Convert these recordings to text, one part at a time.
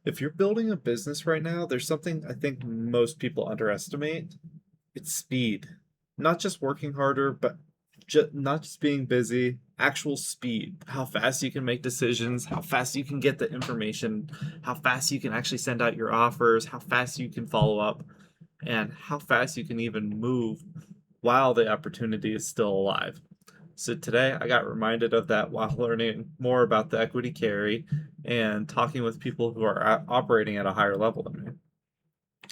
If you're building a business right now, there's something I think most people underestimate. It's speed. Not just working harder, but not just being busy, actual speed. How fast you can make decisions, how fast you can get the information, how fast you can actually send out your offers, how fast you can follow up, and how fast you can even move while the opportunity is still alive. So today I got reminded of that while learning more about the equity carry and talking with people who are operating at a higher level than me.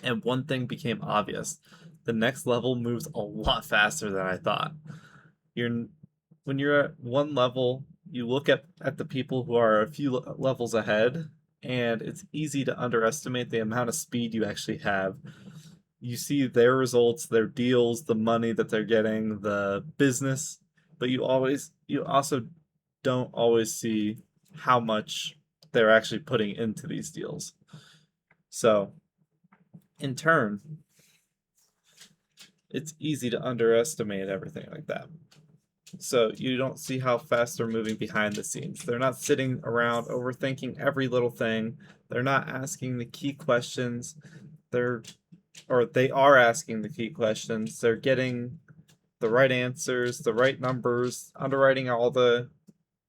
And one thing became obvious. The next level moves a lot faster than I thought. You're when you're at one level, you look at the people who are a few levels ahead, and it's easy to underestimate the amount of speed you actually have. You see their results, their deals, the money that they're getting, the business, but you also don't always see how much they're actually putting into these deals. So, in turn, it's easy to underestimate everything like that. So you don't see how fast they're moving behind the scenes. They're not sitting around overthinking every little thing. They're not asking the key questions. They're they are asking the key questions. They're getting the right answers, the right numbers, underwriting all the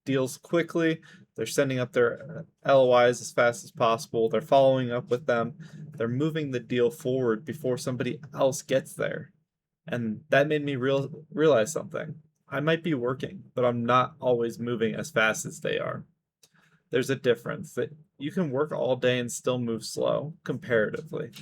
deals quickly. They're sending up their LOIs as fast as possible. They're following up with them. They're moving the deal forward before somebody else gets there. And that made me realize something. I might be working, but I'm not always moving as fast as they are. There's a difference that you can work all day and still move slow comparatively.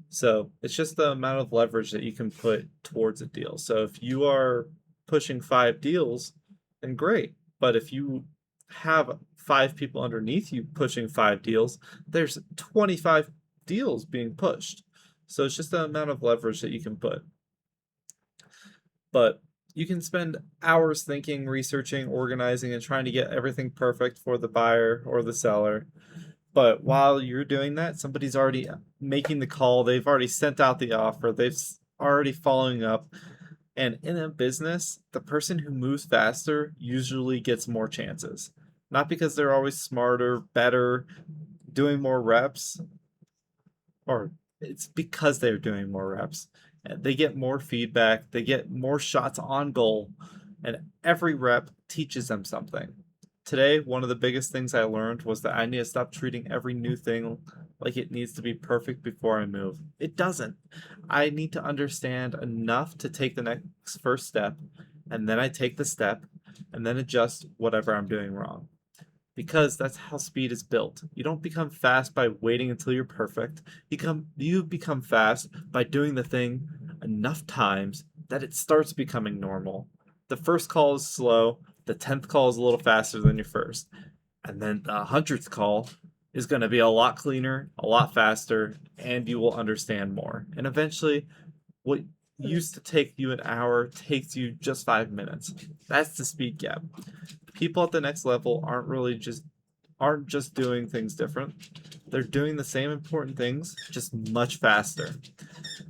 So it's just the amount of leverage that you can put towards a deal. So if you are pushing 5 deals, then great. But if you have 5 people underneath you pushing 5 deals, there's 25 deals being pushed. So it's just the amount of leverage that you can put. But you can spend hours thinking, researching, organizing, and trying to get everything perfect for the buyer or the seller. But while you're doing that, somebody's already making the call. They've already sent out the offer. They've already following up. And in a business, the person who moves faster usually gets more chances. Not because they're always smarter, better, doing more reps, or it's because they're doing more reps. They get more feedback, they get more shots on goal, and every rep teaches them something. Today, one of the biggest things I learned was that I need to stop treating every new thing like it needs to be perfect before I move. It doesn't. I need to understand enough to take the next first step, and then I take the step, and then adjust whatever I'm doing wrong, because that's how speed is built. You don't become fast by waiting until you're perfect. You become fast by doing the thing enough times that it starts becoming normal. The first call is slow, the 10th call is a little faster than your first, and then the 100th call is going to be a lot cleaner, a lot faster, and you will understand more. And eventually, what used to take you an hour takes you just 5 minutes. That's the speed gap. People at the next level aren't just doing things different. They're doing the same important things, just much faster.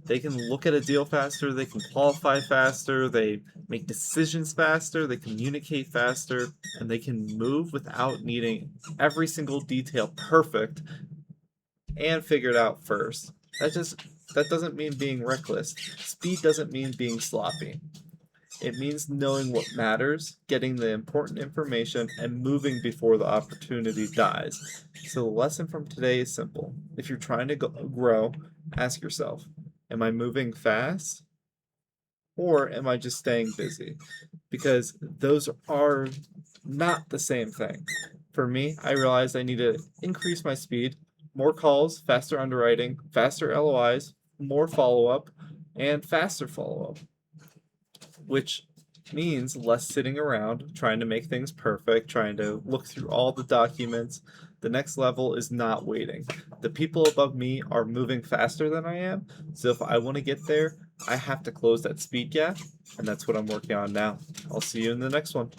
They can look at a deal faster, they can qualify faster, they make decisions faster, they communicate faster, and they can move without needing every single detail perfect and figured out first. That doesn't mean being reckless. Speed doesn't mean being sloppy. It means knowing what matters, getting the important information, and moving before the opportunity dies. So the lesson from today is simple. If you're trying to grow, ask yourself, am I moving fast or am I just staying busy? Because those are not the same thing. For me, I realized I need to increase my speed, more calls, faster underwriting, faster LOIs, more follow up, and faster follow up, which means less sitting around trying to make things perfect, trying to look through all the documents. The next level is not waiting. The people above me are moving faster than I am, so if I want to get there, I have to close that speed gap, and that's what I'm working on now. I'll see you in the next one.